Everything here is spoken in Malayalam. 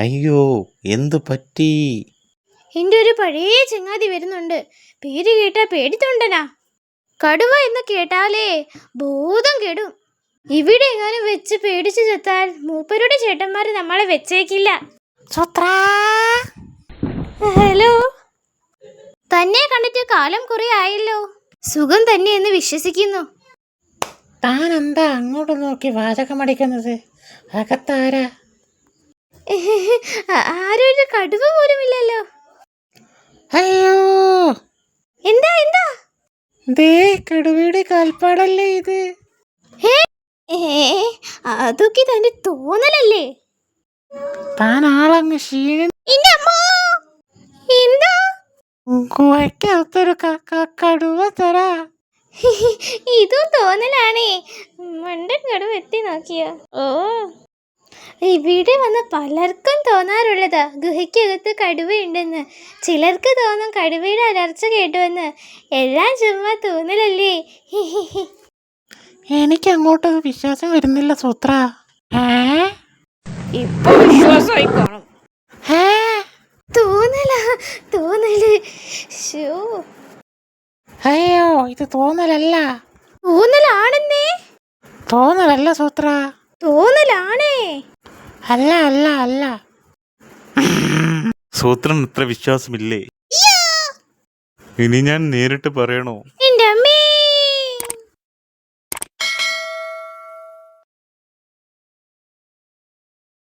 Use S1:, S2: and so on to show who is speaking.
S1: അയ്യോ, എന്തു പറ്റി?
S2: എന്റെ ഒരു പഴയ ചങ്ങാതി വരുന്നുണ്ട്. പേര് കേട്ടാ പേടിത്തൊണ്ടനാ. കടുവ എന്ന് കേട്ടാലേ ബോധം കെടും. ഇവിടെ എങ്ങാനും വെച്ച് പേടിച്ചു ചത്താൽ മൂപ്പരുടെ ചേട്ടന്മാര് നമ്മളെ വെച്ചേക്കില്ല. ഹലോ, തന്നെ കണ്ടിട്ട് കാലം കുറെ ആയല്ലോ. സുഖം തന്നെ എന്ന് വിശ്വസിക്കുന്നു.
S3: താൻ എന്താ അങ്ങോട്ട് നോക്കി വാചകമടിക്കുന്നത്? അകത്താരാ?
S2: ആരൊരു കടുവ പോലുമില്ലല്ലോ.
S3: അയ്യോ,
S2: എന്താ എന്താ?
S3: ദേ കടുവയുടെ കാൽപ്പാടല്ലേ ഇത്?
S2: അതൊക്കെ തന്റെ തോന്നലല്ലേ?
S3: താൻ ആളങ്ങ് ക്ഷീണം.
S2: എന്താ?
S3: ഗുഹയ്ക്കകത്തൊരു കടുവ തരാ.
S2: ഇതും തോന്നലാണേ. മണ്ടൻ കടുവ എത്തി നോക്കിയോ? ഓ, ഇവിടെ വന്ന് പലർക്കും തോന്നാറുള്ളതാ ഗുഹയ്ക്കകത്ത് കടുവയുണ്ടെന്ന്. ചിലർക്ക് തോന്നും കടുവയുടെ അലർച്ച കേട്ടുവെന്ന്. എല്ലാം ചുമ്മാ തോന്നലല്ലേ.
S3: എനിക്ക് അങ്ങോട്ട് വിശ്വാസം വരുന്നില്ല സൂത്ര.
S2: ഇപ്പൊ വിശ്വാസമായി കാണും. തോന്നല്.
S3: അയ്യോ, ഇത് തോന്നലല്ല.
S2: തോന്നലാണെന്നേ.
S3: തോന്നലല്ല സൂത്ര.
S2: തോന്നലാണേ.
S3: അല്ല അല്ല അല്ല.
S1: സൂത്രൻ ഇത്ര വിശ്വാസമില്ലേ? ഇനി ഞാൻ നേരിട്ട് പറയണോ?